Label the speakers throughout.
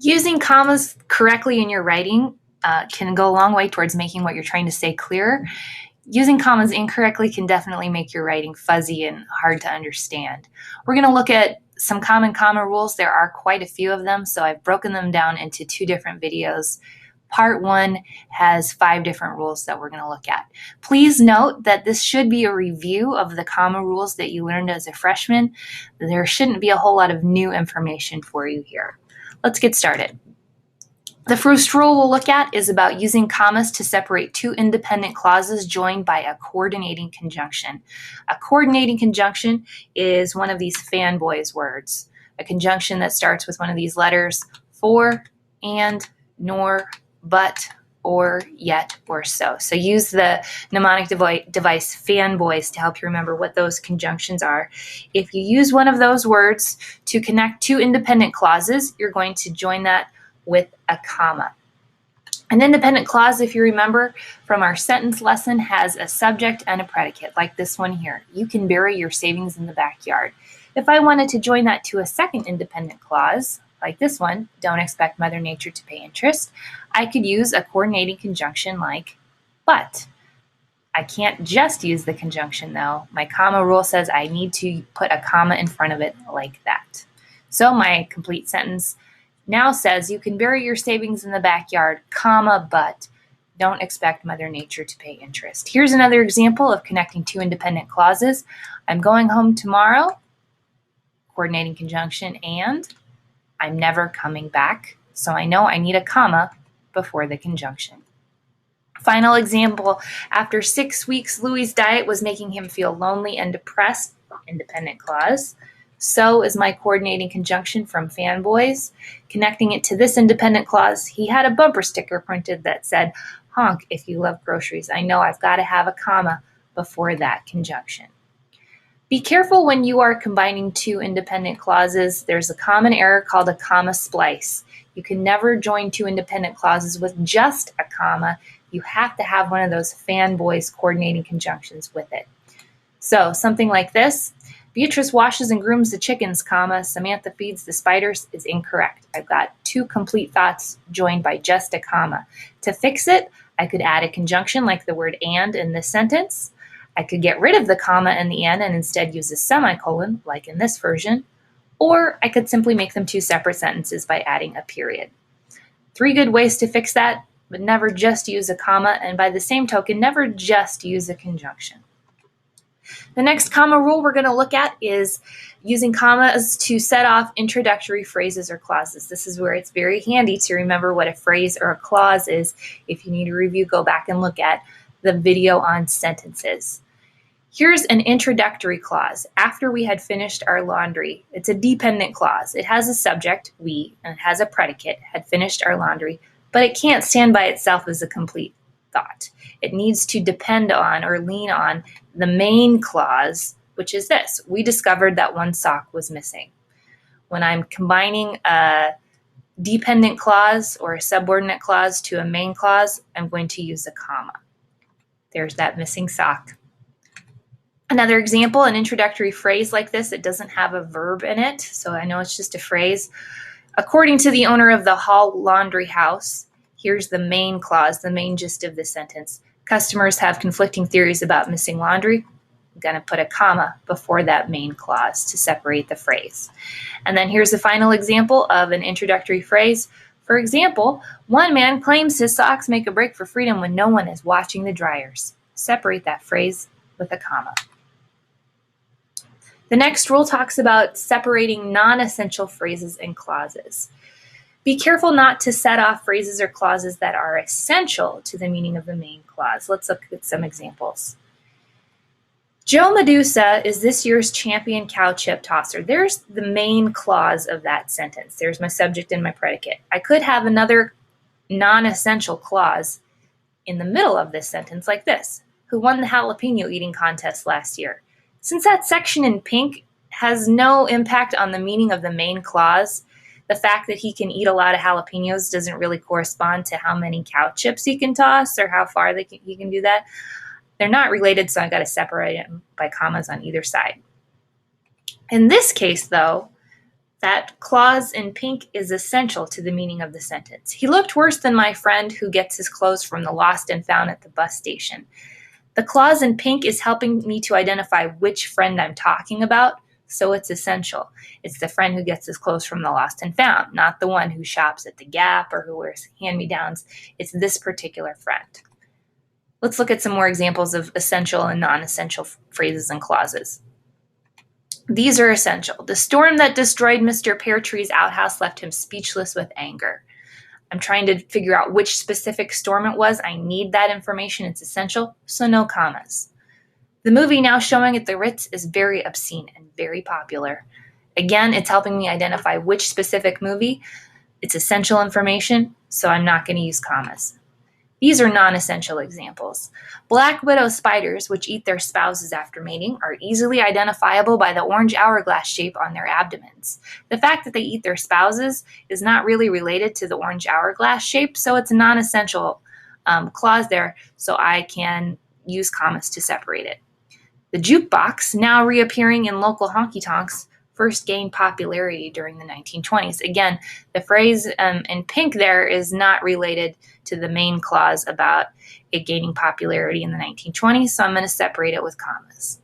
Speaker 1: Using commas correctly in your writing can go a long way towards making what you're trying to say clear. Using commas incorrectly can definitely make your writing fuzzy and hard to understand. We're going to look at some common comma rules. There are quite a few of them, so I've broken them down into 2 different videos. Part 1 has 5 different rules that we're going to look at. Please note that this should be a review of the comma rules that you learned as a freshman. There shouldn't be a whole lot of new information for you here. Let's get started. The first rule we'll look at is about using commas to separate 2 independent clauses joined by a coordinating conjunction. A coordinating conjunction is one of these fanboys words, a conjunction that starts with one of these letters: for, and, nor, but, or, yet, or so. So use the mnemonic device fanboys to help you remember what those conjunctions are. If you use one of those words to connect 2 independent clauses, you're going to join that with a comma. An independent clause, if you remember from our sentence lesson, has a subject and a predicate, like this one here. You can bury your savings in the backyard. If I wanted to join that to a second independent clause, like this one, don't expect Mother Nature to pay interest, I could use a coordinating conjunction like but. I can't just use the conjunction though. My comma rule says I need to put a comma in front of it like that. So my complete sentence now says you can bury your savings in the backyard, comma, but don't expect Mother Nature to pay interest. Here's another example of connecting 2 independent clauses. I'm going home tomorrow, coordinating conjunction, and I'm never coming back. So I know I need a comma before the conjunction. Final example, after 6 weeks, Louis' diet was making him feel lonely and depressed, independent clause. So is my coordinating conjunction from fanboys. Connecting it to this independent clause, he had a bumper sticker printed that said, honk if you love groceries. I know I've got to have a comma before that conjunction. Be careful when you are combining 2 independent clauses. There's a common error called a comma splice. You can never join 2 independent clauses with just a comma. You have to have one of those fanboys coordinating conjunctions with it. So something like this: Beatrice washes and grooms the chickens, comma, Samantha feeds the spiders, is incorrect. I've got 2 complete thoughts joined by just a comma. To fix it, I could add a conjunction like the word and in this sentence. I could get rid of the comma and the and instead use a semicolon, like in this version. Or I could simply make them 2 separate sentences by adding a period. 3 good ways to fix that, but never just use a comma, and by the same token, never just use a conjunction. The next comma rule we're going to look at is using commas to set off introductory phrases or clauses. This is where it's very handy to remember what a phrase or a clause is. If you need a review, go back and look at the video on sentences. Here's an introductory clause. After we had finished our laundry, it's a dependent clause. It has a subject, we, and it has a predicate, had finished our laundry, but it can't stand by itself as a complete thought. It needs to depend on or lean on the main clause, which is this: we discovered that one sock was missing. When I'm combining a dependent clause or a subordinate clause to a main clause, I'm going to use a comma. There's that missing sock. Another example, an introductory phrase like this, it doesn't have a verb in it, so I know it's just a phrase. According to the owner of the Hall Laundry House, here's the main clause, the main gist of the sentence. Customers have conflicting theories about missing laundry. I'm going to put a comma before that main clause to separate the phrase. And then here's the final example of an introductory phrase. For example, one man claims his socks make a break for freedom when no one is watching the dryers. Separate that phrase with a comma. The next rule talks about separating non-essential phrases and clauses. Be careful not to set off phrases or clauses that are essential to the meaning of the main clause. Let's look at some examples. Joe Medusa is this year's champion cow chip tosser. There's the main clause of that sentence. There's my subject and my predicate. I could have another non-essential clause in the middle of this sentence like this: who won the jalapeno eating contest last year. Since that section in pink has no impact on the meaning of the main clause, the fact that he can eat a lot of jalapenos doesn't really correspond to how many cow chips he can toss or how far he can do that. They're not related, so I got to separate them by commas on either side. In this case, though, That clause in pink is essential to the meaning of the sentence. He looked worse than my friend who gets his clothes from the lost and found at the bus station. The clause in pink is helping me to identify which friend I'm talking about, so it's essential. It's the friend who gets his clothes from the lost and found, not the one who shops at the Gap or who wears hand-me-downs. It's this particular friend. Let's look at some more examples of essential and non-essential phrases and clauses. These are essential. The storm that destroyed Mr. Peartree's outhouse left him speechless with anger. I'm trying to figure out which specific storm it was. I need that information. It's essential, so no commas. The movie now showing at the Ritz is very obscene and very popular. Again, it's helping me identify which specific movie. It's essential information, so I'm not going to use commas. These are non-essential examples. Black widow spiders, which eat their spouses after mating, are easily identifiable by the orange hourglass shape on their abdomens. The fact that they eat their spouses is not really related to the orange hourglass shape, so it's a non-essential clause there, so I can use commas to separate it. The jukebox, now reappearing in local honky-tonks, first gained popularity during the 1920s. Again, the phrase in pink there is not related to the main clause about it gaining popularity in the 1920s, so I'm going to separate it with commas.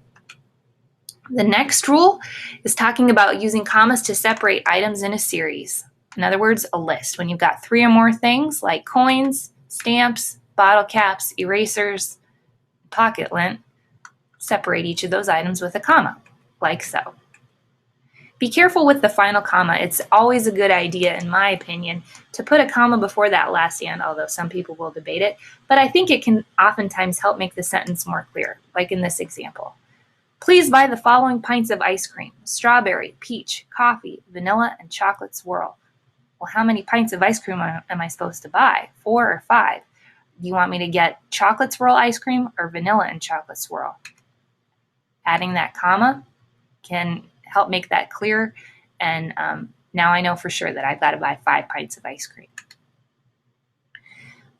Speaker 1: The next rule is talking about using commas to separate items in a series. In other words, a list. When you've got 3 or more things like coins, stamps, bottle caps, erasers, pocket lint, separate each of those items with a comma, like so. Be careful with the final comma. It's always a good idea, in my opinion, to put a comma before that last and, although some people will debate it, but I think it can oftentimes help make the sentence more clear, like in this example. Please buy the following pints of ice cream: strawberry, peach, coffee, vanilla, and chocolate swirl. Well, how many pints of ice cream am I supposed to buy? 4 or 5? Do you want me to get chocolate swirl ice cream or vanilla and chocolate swirl? Adding that comma can help make that clear, and now I know for sure that I've got to buy 5 pints of ice cream.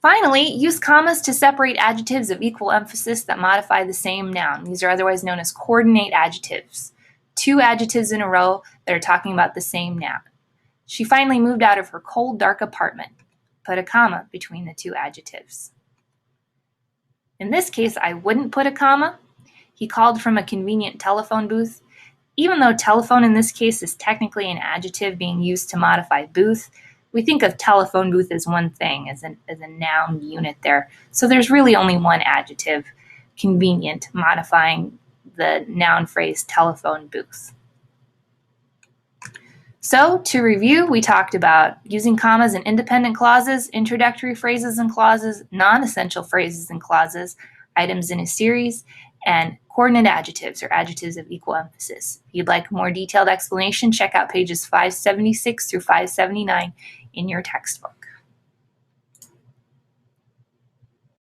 Speaker 1: Finally, use commas to separate adjectives of equal emphasis that modify the same noun. These are otherwise known as coordinate adjectives. 2 adjectives in a row that are talking about the same noun. She finally moved out of her cold, dark apartment. Put a comma between the 2 adjectives. In this case, I wouldn't put a comma. He called from a convenient telephone booth. Even though telephone in this case is technically an adjective being used to modify booth, we think of telephone booth as one thing, as a noun unit there. So there's really only one adjective, convenient, modifying the noun phrase telephone booth. So to review, we talked about using commas in independent clauses, introductory phrases and clauses, non-essential phrases and clauses, items in a series, and coordinate adjectives or adjectives of equal emphasis. If you'd like a more detailed explanation, check out pages 576 through 579 in your textbook.